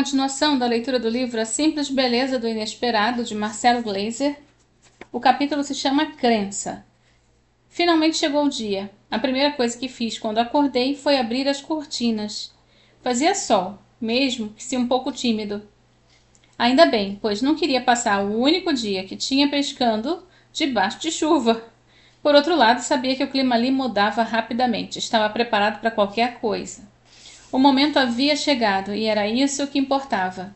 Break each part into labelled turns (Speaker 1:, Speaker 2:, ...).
Speaker 1: continuação da leitura do livro A Simples Beleza do Inesperado, de Marcelo Gleiser. O capítulo se chama Crença. Finalmente chegou o dia. A primeira coisa que fiz quando acordei foi abrir as cortinas. Fazia sol, mesmo que se um pouco tímido. Ainda bem, pois não queria passar o único dia que tinha pescando debaixo de chuva. Por outro lado, sabia que o clima ali mudava rapidamente. Estava preparado para qualquer coisa. O momento havia chegado e era isso que importava.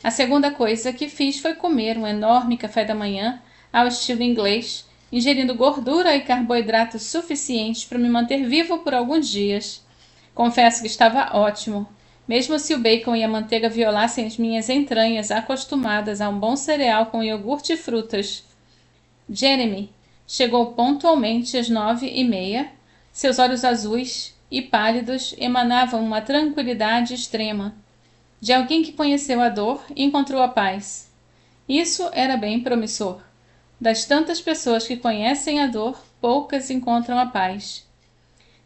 Speaker 1: A segunda coisa que fiz foi comer um enorme café da manhã ao estilo inglês, ingerindo gordura e carboidratos suficientes para me manter vivo por alguns dias. Confesso que estava ótimo, mesmo se o bacon e a manteiga violassem as minhas entranhas acostumadas a um bom cereal com iogurte e frutas. Jeremy chegou pontualmente às 9h30, seus olhos azuis e pálidos emanavam uma tranquilidade extrema, de alguém que conheceu a dor e encontrou a paz. Isso era bem promissor. Das tantas pessoas que conhecem a dor, poucas encontram a paz.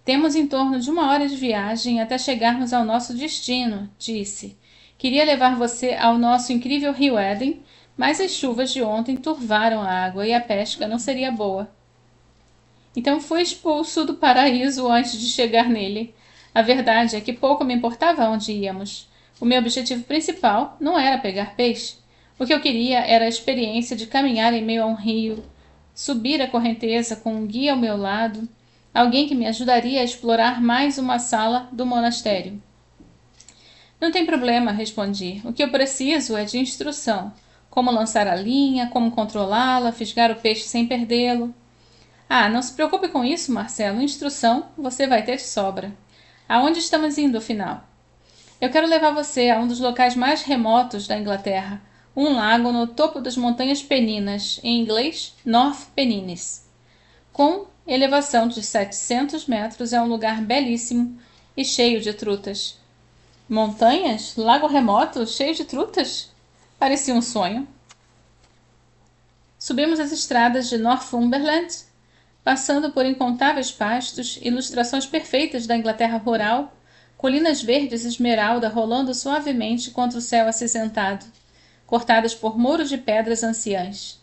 Speaker 1: Temos em torno de 1 hora de viagem até chegarmos ao nosso destino, disse. Queria levar você ao nosso incrível rio Eden, mas as chuvas de ontem turvaram a água e a pesca não seria boa. Então fui expulso do paraíso antes de chegar nele. A verdade é que pouco me importava onde íamos. O meu objetivo principal não era pegar peixe. O que eu queria era a experiência de caminhar em meio a um rio, subir a correnteza com um guia ao meu lado, alguém que me ajudaria a explorar mais uma sala do monastério. Não tem problema, respondi. O que eu preciso é de instrução. Como lançar a linha, como controlá-la, fisgar o peixe sem perdê-lo. Ah, não se preocupe com isso, Marcelo. Instrução você vai ter de sobra. Aonde estamos indo, afinal? Eu quero levar você a um dos locais mais remotos da Inglaterra, um lago no topo das Montanhas Peninas, em inglês, North Pennines. Com elevação de 700 metros, é um lugar belíssimo e cheio de trutas. Montanhas? Lago remoto? Cheio de trutas? Parecia um sonho. Subimos as estradas de Northumberland, passando por incontáveis pastos, ilustrações perfeitas da Inglaterra rural, colinas verdes esmeralda rolando suavemente contra o céu acinzentado, cortadas por muros de pedras anciãs.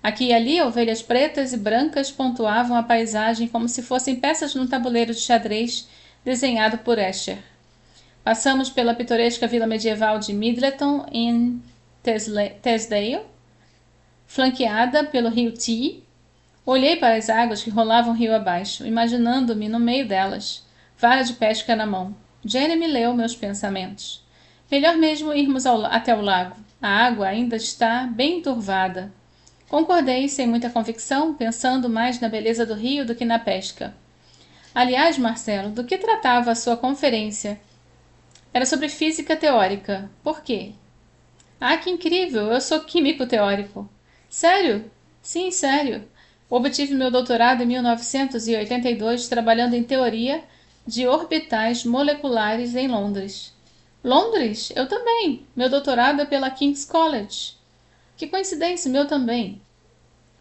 Speaker 1: Aqui e ali, ovelhas pretas e brancas pontuavam a paisagem como se fossem peças num tabuleiro de xadrez desenhado por Escher. Passamos pela pitoresca vila medieval de Middleton, em Teesdale, flanqueada pelo rio Tee. Olhei para as águas que rolavam rio abaixo, imaginando-me no meio delas, vara de pesca na mão. Jeremy leu meus pensamentos. Melhor mesmo irmos até o lago. A água ainda está bem turvada. Concordei sem muita convicção, pensando mais na beleza do rio do que na pesca. Aliás, Marcelo, do que tratava a sua conferência? Era sobre física teórica. Por quê? Ah, que incrível! Eu sou químico teórico. Sério? Sim, sério. Obtive meu doutorado em 1982 trabalhando em teoria de orbitais moleculares em Londres. Londres? Eu também. Meu doutorado é pela King's College. Que coincidência, meu também.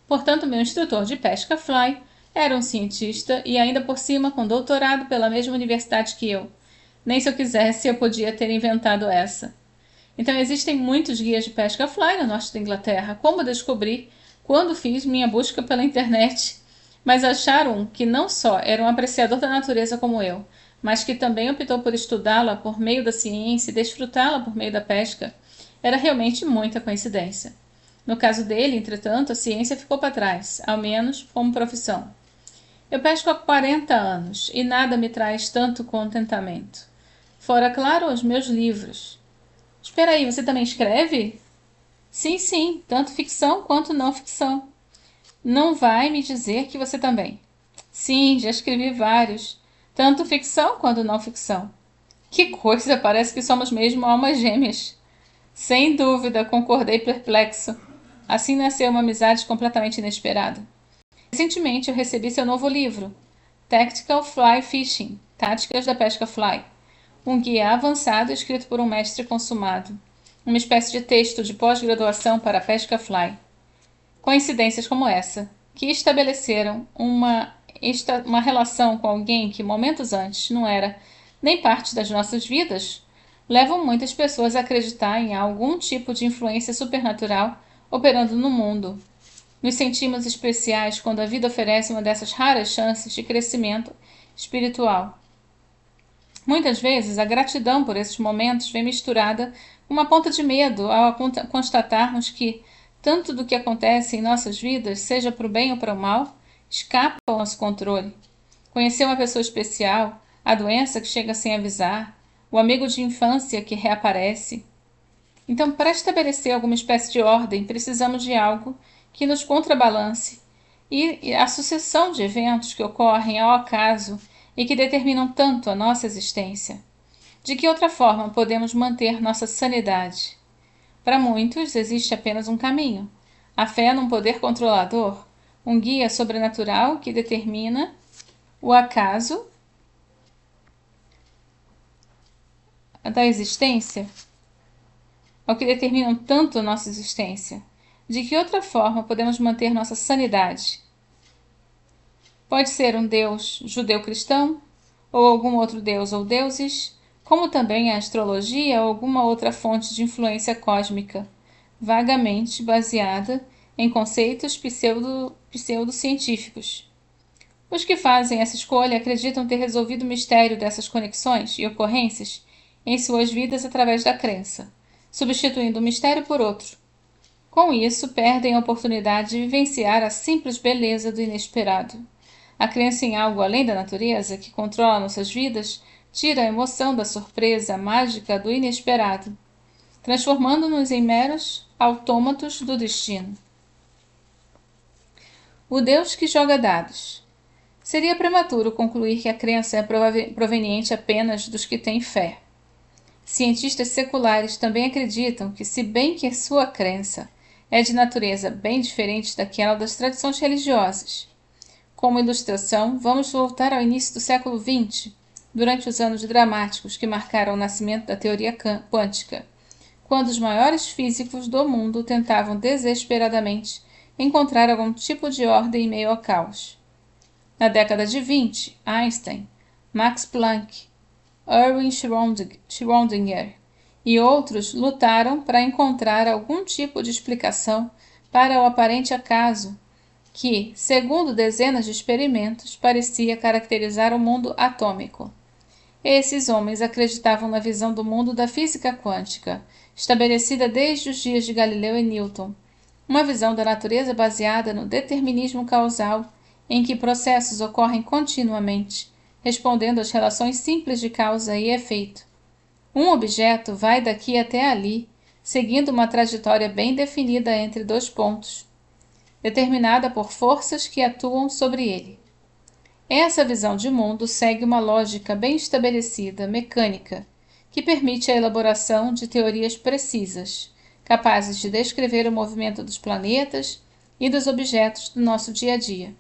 Speaker 1: Portanto, meu instrutor de pesca fly era um cientista e ainda por cima com doutorado pela mesma universidade que eu. Nem se eu quisesse eu podia ter inventado essa. Então existem muitos guias de pesca fly no norte da Inglaterra. Como descobri quando fiz minha busca pela internet, mas acharam que não só era um apreciador da natureza como eu, mas que também optou por estudá-la por meio da ciência e desfrutá-la por meio da pesca, era realmente muita coincidência. No caso dele, entretanto, a ciência ficou para trás, ao menos como profissão. Eu pesco há 40 anos e nada me traz tanto contentamento. Fora, claro, os meus livros. Espera aí, você também escreve? Sim, tanto ficção quanto não ficção. Não vai me dizer que você também. Sim, já escrevi vários, tanto ficção quanto não ficção. Que coisa, parece que somos mesmo almas gêmeas. Sem dúvida, concordei perplexo. Assim nasceu uma amizade completamente inesperada. Recentemente eu recebi seu novo livro, Tactical Fly Fishing, Táticas da Pesca Fly, um guia avançado escrito por um mestre consumado. Uma espécie de texto de pós-graduação para a pesca fly. Coincidências como essa, que estabeleceram uma relação com alguém que momentos antes não era nem parte das nossas vidas, levam muitas pessoas a acreditar em algum tipo de influência supernatural operando no mundo. Nos sentimos especiais quando a vida oferece uma dessas raras chances de crescimento espiritual. Muitas vezes, a gratidão por esses momentos vem misturada com uma ponta de medo ao constatarmos que tanto do que acontece em nossas vidas, seja para o bem ou para o mal, escapa ao nosso controle. Conhecer uma pessoa especial, a doença que chega sem avisar, o amigo de infância que reaparece. Então, para estabelecer alguma espécie de ordem, precisamos de algo que nos contrabalance e a sucessão de eventos que ocorrem ao acaso e que determinam tanto a nossa existência. De que outra forma podemos manter nossa sanidade? Para muitos, existe apenas um caminho: a fé num poder controlador, um guia sobrenatural que determina o acaso da existência, ao que determinam tanto a nossa existência. De que outra forma podemos manter nossa sanidade? Pode ser um Deus judeu-cristão, ou algum outro Deus ou deuses, como também a astrologia ou alguma outra fonte de influência cósmica, vagamente baseada em conceitos pseudocientíficos. Os que fazem essa escolha acreditam ter resolvido o mistério dessas conexões e ocorrências em suas vidas através da crença, substituindo um mistério por outro. Com isso, perdem a oportunidade de vivenciar a simples beleza do inesperado. A crença em algo além da natureza, que controla nossas vidas, tira a emoção da surpresa mágica do inesperado, transformando-nos em meros autômatos do destino. O Deus que joga dados. Seria prematuro concluir que a crença é proveniente apenas dos que têm fé. Cientistas seculares também acreditam que, se bem que sua crença é de natureza bem diferente daquela das tradições religiosas. Como ilustração, vamos voltar ao início do século XX, durante os anos dramáticos que marcaram o nascimento da teoria quântica, quando os maiores físicos do mundo tentavam desesperadamente encontrar algum tipo de ordem em meio ao caos. Na década de 20, Einstein, Max Planck, Erwin Schrödinger e outros lutaram para encontrar algum tipo de explicação para o aparente acaso que, segundo dezenas de experimentos, parecia caracterizar o mundo atômico. Esses homens acreditavam na visão do mundo da física quântica, estabelecida desde os dias de Galileu e Newton, uma visão da natureza baseada no determinismo causal, em que processos ocorrem continuamente, respondendo às relações simples de causa e efeito. Um objeto vai daqui até ali, seguindo uma trajetória bem definida entre dois pontos, determinada por forças que atuam sobre ele. Essa visão de mundo segue uma lógica bem estabelecida, mecânica, que permite a elaboração de teorias precisas, capazes de descrever o movimento dos planetas e dos objetos do nosso dia a dia.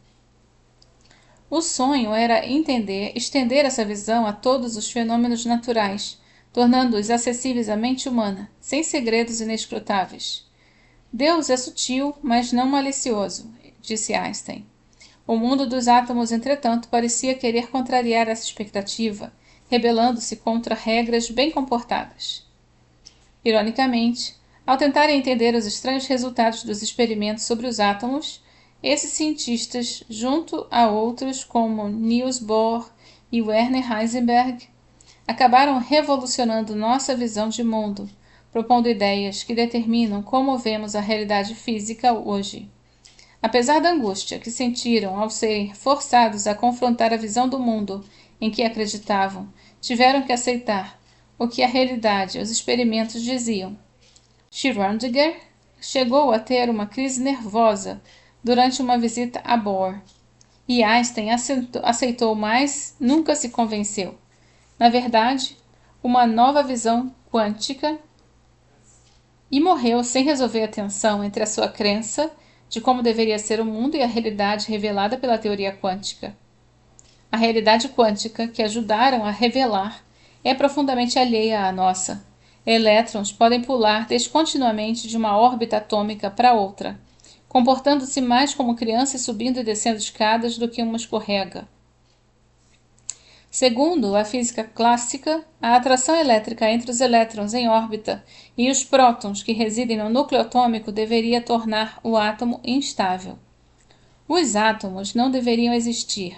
Speaker 1: O sonho era estender essa visão a todos os fenômenos naturais, tornando-os acessíveis à mente humana, sem segredos inescrutáveis. Deus é sutil, mas não malicioso, disse Einstein. O mundo dos átomos, entretanto, parecia querer contrariar essa expectativa, rebelando-se contra regras bem comportadas. Ironicamente, ao tentarem entender os estranhos resultados dos experimentos sobre os átomos, esses cientistas, junto a outros como Niels Bohr e Werner Heisenberg, acabaram revolucionando nossa visão de mundo, propondo ideias que determinam como vemos a realidade física hoje. Apesar da angústia que sentiram ao serem forçados a confrontar a visão do mundo em que acreditavam, tiveram que aceitar o que a realidade e os experimentos diziam. Schrödinger chegou a ter uma crise nervosa durante uma visita a Bohr, e Einstein aceitou, mas nunca se convenceu. Na verdade, uma nova visão quântica, e morreu sem resolver a tensão entre a sua crença de como deveria ser o mundo e a realidade revelada pela teoria quântica. A realidade quântica que ajudaram a revelar é profundamente alheia à nossa. Elétrons podem pular descontinuamente de uma órbita atômica para outra, comportando-se mais como crianças subindo e descendo escadas do que uma escorrega. Segundo a física clássica, a atração elétrica entre os elétrons em órbita e os prótons que residem no núcleo atômico deveria tornar o átomo instável. Os átomos não deveriam existir.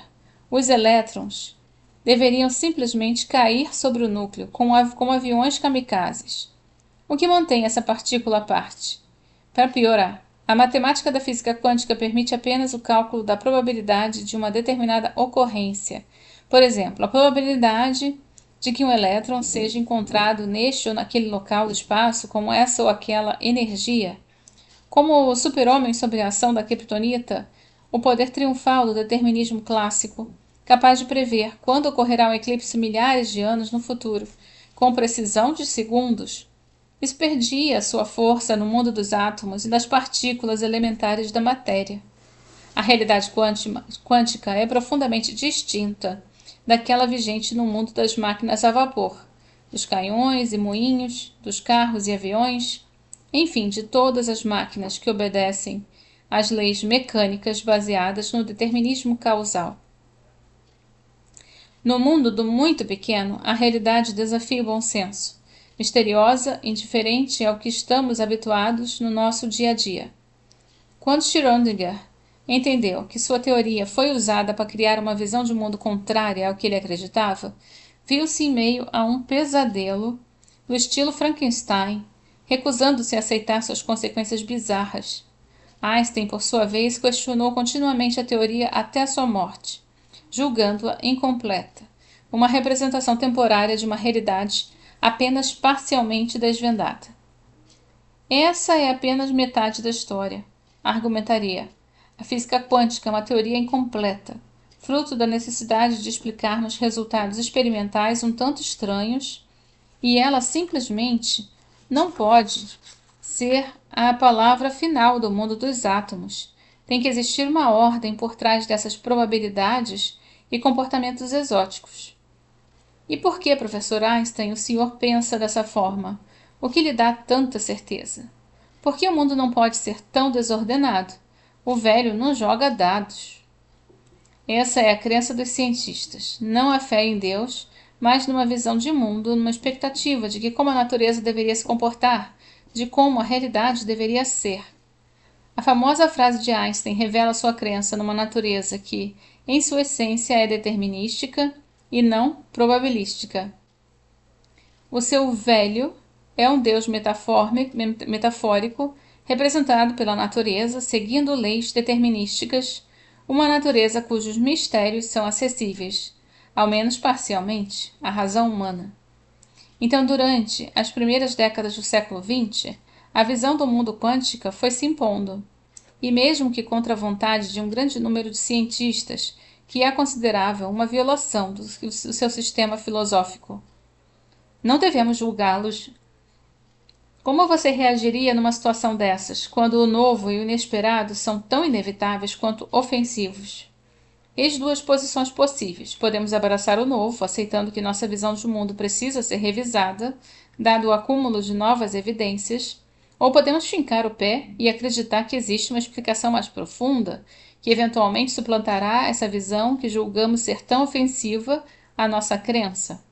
Speaker 1: Os elétrons deveriam simplesmente cair sobre o núcleo, como aviões kamikazes. O que mantém essa partícula à parte? Para piorar, a matemática da física quântica permite apenas o cálculo da probabilidade de uma determinada ocorrência. Por exemplo, a probabilidade de que um elétron seja encontrado neste ou naquele local do espaço como essa ou aquela energia. Como o super-homem sob a ação da kryptonita, o poder triunfal do determinismo clássico, capaz de prever quando ocorrerá um eclipse milhares de anos no futuro, com precisão de segundos, isso perdia sua força no mundo dos átomos e das partículas elementares da matéria. A realidade quântica é profundamente distinta daquela vigente no mundo das máquinas a vapor, dos canhões e moinhos, dos carros e aviões, enfim, de todas as máquinas que obedecem às leis mecânicas baseadas no determinismo causal. No mundo do muito pequeno, a realidade desafia o bom senso, misteriosa, indiferente ao que estamos habituados no nosso dia a dia. Quando Schrödinger entendeu que sua teoria foi usada para criar uma visão de mundo contrária ao que ele acreditava, viu-se em meio a um pesadelo do estilo Frankenstein, recusando-se a aceitar suas consequências bizarras. Einstein, por sua vez, questionou continuamente a teoria até a sua morte, julgando-a incompleta, uma representação temporária de uma realidade apenas parcialmente desvendada. Essa é apenas metade da história, argumentaria. A física quântica é uma teoria incompleta, fruto da necessidade de explicarmos resultados experimentais um tanto estranhos, e ela simplesmente não pode ser a palavra final do mundo dos átomos. Tem que existir uma ordem por trás dessas probabilidades e comportamentos exóticos. E por que, professor Einstein, o senhor pensa dessa forma? O que lhe dá tanta certeza? Por que o mundo não pode ser tão desordenado? O velho não joga dados. Essa é a crença dos cientistas, não a fé em Deus, mas numa visão de mundo, numa expectativa de que como a natureza deveria se comportar, de como a realidade deveria ser. A famosa frase de Einstein revela sua crença numa natureza que, em sua essência, é determinística e não probabilística. O seu velho é um Deus metafórico representado pela natureza, seguindo leis determinísticas, uma natureza cujos mistérios são acessíveis, ao menos parcialmente, à razão humana. Então, durante as primeiras décadas do século XX, a visão do mundo quântica foi se impondo, e mesmo que contra a vontade de um grande número de cientistas, que é considerável uma violação do seu sistema filosófico. Não devemos julgá-los. Como você reagiria numa situação dessas, quando o novo e o inesperado são tão inevitáveis quanto ofensivos? Eis duas posições possíveis. Podemos abraçar o novo, aceitando que nossa visão de mundo precisa ser revisada, dado o acúmulo de novas evidências, ou podemos fincar o pé e acreditar que existe uma explicação mais profunda, que eventualmente suplantará essa visão que julgamos ser tão ofensiva à nossa crença.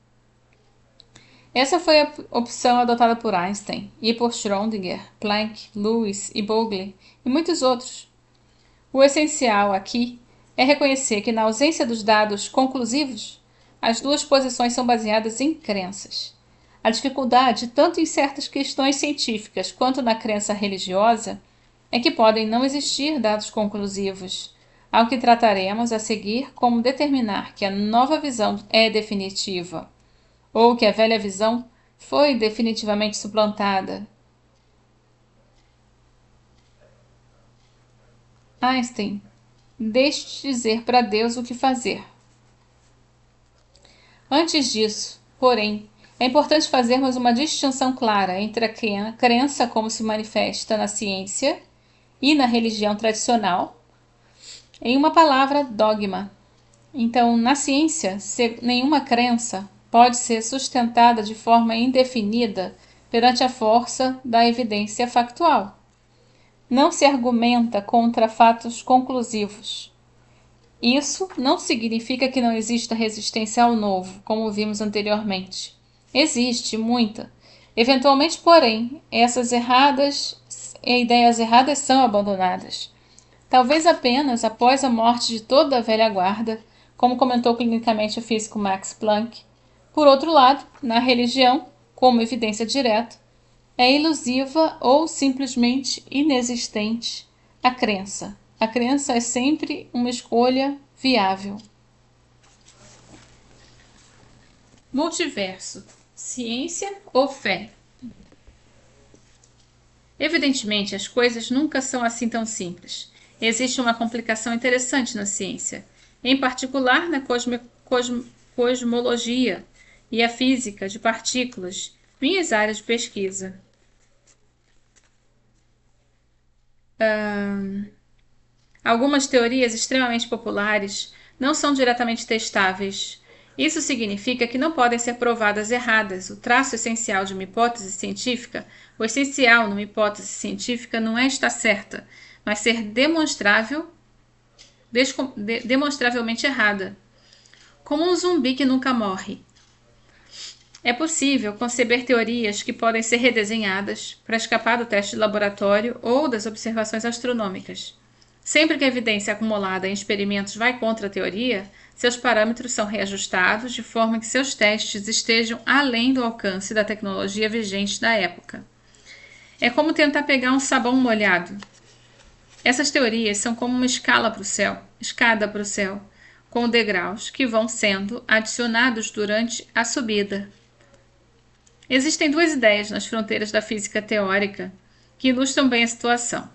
Speaker 1: Essa foi a opção adotada por Einstein e por Schrödinger, Planck, Lewis e Vogel e muitos outros. O essencial aqui é reconhecer que, na ausência dos dados conclusivos, as duas posições são baseadas em crenças. A dificuldade, tanto em certas questões científicas quanto na crença religiosa, é que podem não existir dados conclusivos, ao que trataremos a seguir como determinar que a nova visão é definitiva, ou que a velha visão foi definitivamente suplantada. Einstein, deixe dizer para Deus o que fazer. Antes disso, porém, é importante fazermos uma distinção clara entre a crença como se manifesta na ciência e na religião tradicional, em uma palavra, dogma. Então, na ciência, nenhuma crença pode ser sustentada de forma indefinida perante a força da evidência factual. Não se argumenta contra fatos conclusivos. Isso não significa que não exista resistência ao novo, como vimos anteriormente. Existe muita. Eventualmente, porém, ideias erradas são abandonadas. Talvez apenas após a morte de toda a velha guarda, como comentou clinicamente o físico Max Planck. Por outro lado, na religião, como evidência direta, é ilusiva ou simplesmente inexistente a crença. A crença é sempre uma escolha viável. Multiverso: ciência ou fé? Evidentemente, as coisas nunca são assim tão simples. Existe uma complicação interessante na ciência, em particular na cosmologia e a física de partículas, minhas áreas de pesquisa. Algumas teorias extremamente populares não são diretamente testáveis. Isso significa que não podem ser provadas erradas. O traço essencial de uma hipótese científica, o essencial numa hipótese científica não é estar certa, mas ser demonstravelmente errada. Como um zumbi que nunca morre. É possível conceber teorias que podem ser redesenhadas para escapar do teste de laboratório ou das observações astronômicas. Sempre que a evidência acumulada em experimentos vai contra a teoria, seus parâmetros são reajustados de forma que seus testes estejam além do alcance da tecnologia vigente da época. É como tentar pegar um sabão molhado. Essas teorias são como uma escada para o céu, com degraus que vão sendo adicionados durante a subida. Existem duas ideias nas fronteiras da física teórica que ilustram bem a situação: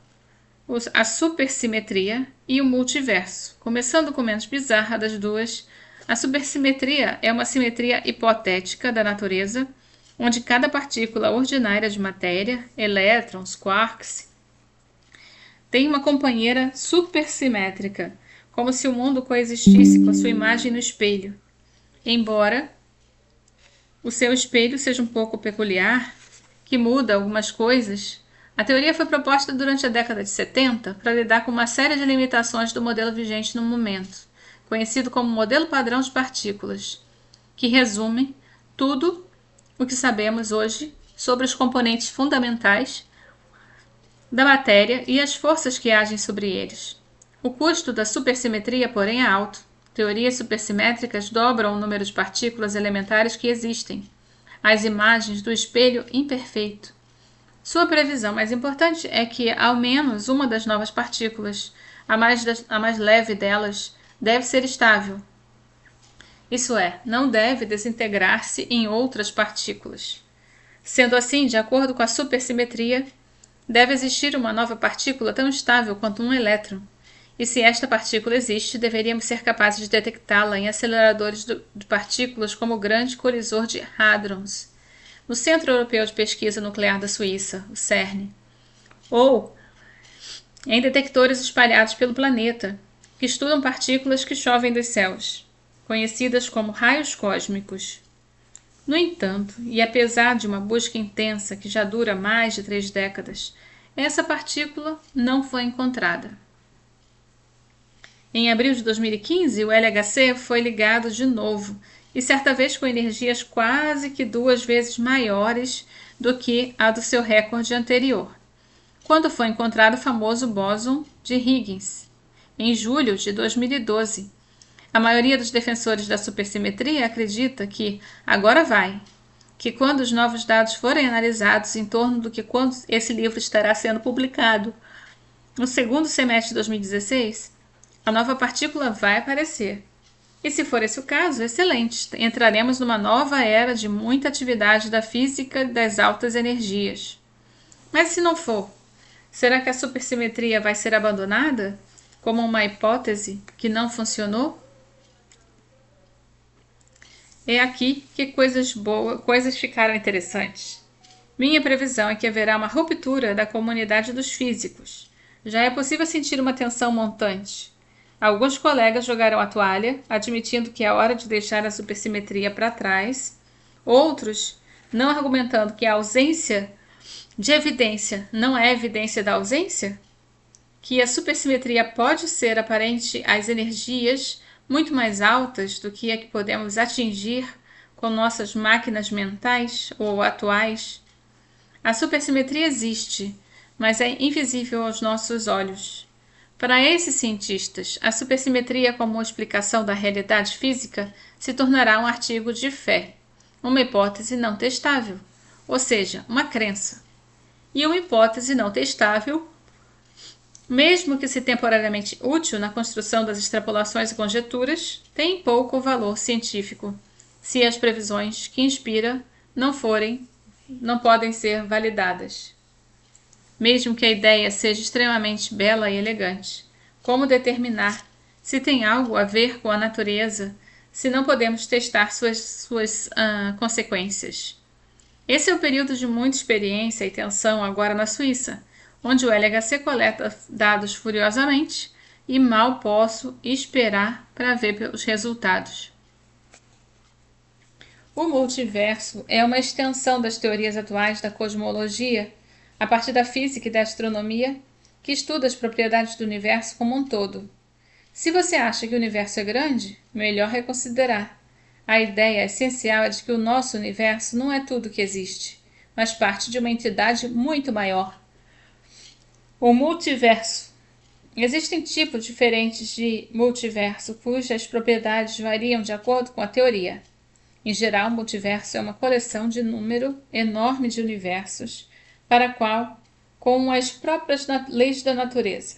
Speaker 1: a supersimetria e o multiverso. Começando com o menos bizarra das duas, a supersimetria é uma simetria hipotética da natureza, onde cada partícula ordinária de matéria, elétrons, quarks, tem uma companheira supersimétrica, como se o mundo coexistisse com a sua imagem no espelho. Embora o seu espelho seja um pouco peculiar, que muda algumas coisas, a teoria foi proposta durante a década de 70 para lidar com uma série de limitações do modelo vigente no momento, conhecido como modelo padrão de partículas, que resume tudo o que sabemos hoje sobre os componentes fundamentais da matéria e as forças que agem sobre eles. O custo da supersimetria, porém, é alto. Teorias supersimétricas dobram o número de partículas elementares que existem, as imagens do espelho imperfeito. Sua previsão mais importante é que, ao menos, uma das novas partículas, a mais leve delas, deve ser estável. Isso é, não deve desintegrar-se em outras partículas. Sendo assim, de acordo com a supersimetria, deve existir uma nova partícula tão estável quanto um elétron. E se esta partícula existe, deveríamos ser capazes de detectá-la em aceleradores de partículas como o Grande Colisor de Hadrons, no Centro Europeu de Pesquisa Nuclear da Suíça, o CERN, ou em detectores espalhados pelo planeta, que estudam partículas que chovem dos céus, conhecidas como raios cósmicos. No entanto, e apesar de uma busca intensa que já dura mais de 3 décadas, essa partícula não foi encontrada. Em abril de 2015, o LHC foi ligado de novo, e certa vez com energias quase que 2 vezes maiores do que a do seu recorde anterior, quando foi encontrado o famoso bóson de Higgins, em julho de 2012. A maioria dos defensores da supersimetria acredita que agora vai, que quando os novos dados forem analisados em torno do que quando esse livro estará sendo publicado, no segundo semestre de 2016, a nova partícula vai aparecer. E se for esse o caso, excelente, entraremos numa nova era de muita atividade da física das altas energias. Mas se não for, será que a supersimetria vai ser abandonada como uma hipótese que não funcionou? É aqui que coisas ficaram interessantes. Minha previsão é que haverá uma ruptura da comunidade dos físicos. Já é possível sentir uma tensão montante. Alguns colegas jogaram a toalha, admitindo que é hora de deixar a supersimetria para trás. Outros, não argumentando que a ausência de evidência não é evidência da ausência? que a supersimetria pode ser aparente às energias muito mais altas do que a que podemos atingir com nossas máquinas mentais ou atuais. A supersimetria existe, mas é invisível aos nossos olhos. Para esses cientistas, a supersimetria como explicação da realidade física se tornará um artigo de fé, uma hipótese não testável, ou seja, uma crença. E uma hipótese não testável, mesmo que se temporariamente útil na construção das extrapolações e conjecturas, tem pouco valor científico, se as previsões que inspira não podem ser validadas. Mesmo que a ideia seja extremamente bela e elegante, como determinar se tem algo a ver com a natureza, se não podemos testar suas consequências? Esse é o período de muita experiência e tensão agora na Suíça, onde o LHC coleta dados furiosamente e mal posso esperar para ver os resultados. O multiverso é uma extensão das teorias atuais da cosmologia, a partir da física e da astronomia, que estuda as propriedades do universo como um todo. Se você acha que o universo é grande, melhor reconsiderar. A ideia essencial é de que o nosso universo não é tudo que existe, mas parte de uma entidade muito maior. O multiverso. Existem tipos diferentes de multiverso, cujas propriedades variam de acordo com a teoria. Em geral, o multiverso é uma coleção de número enorme de universos, para a qual, com as próprias leis da natureza.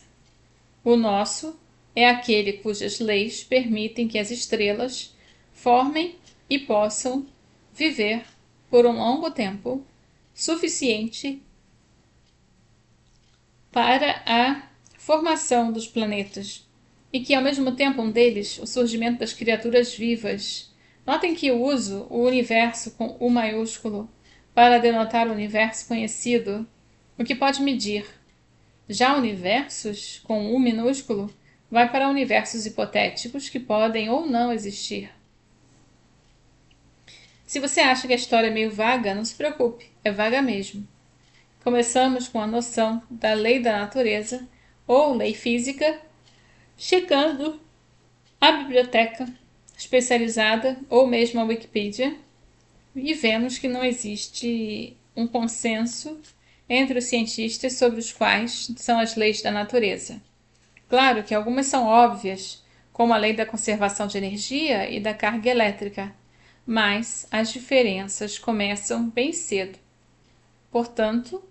Speaker 1: O nosso é aquele cujas leis permitem que as estrelas formem e possam viver por um longo tempo suficiente para a formação dos planetas e que, ao mesmo tempo, um deles, o surgimento das criaturas vivas. Notem que eu uso o universo com U maiúsculo para denotar o universo conhecido, o que pode medir. Já universos com U minúsculo vai para universos hipotéticos que podem ou não existir. Se você acha que a história é meio vaga, não se preocupe, é vaga mesmo. Começamos com a noção da lei da natureza, ou lei física, chegando à biblioteca especializada, ou mesmo a Wikipedia, e vemos que não existe um consenso entre os cientistas sobre os quais são as leis da natureza. Claro que algumas são óbvias, como a lei da conservação de energia e da carga elétrica, mas as diferenças começam bem cedo. Portanto,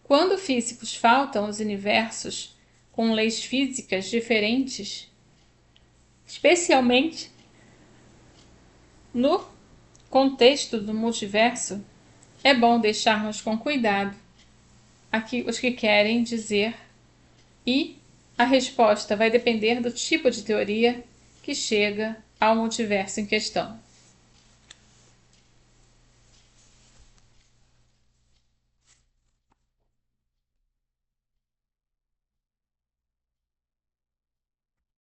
Speaker 1: quando físicos faltam os universos com leis físicas diferentes, especialmente no contexto do multiverso, é bom deixarmos com cuidado aqui os que querem dizer, e a resposta vai depender do tipo de teoria que chega ao multiverso em questão.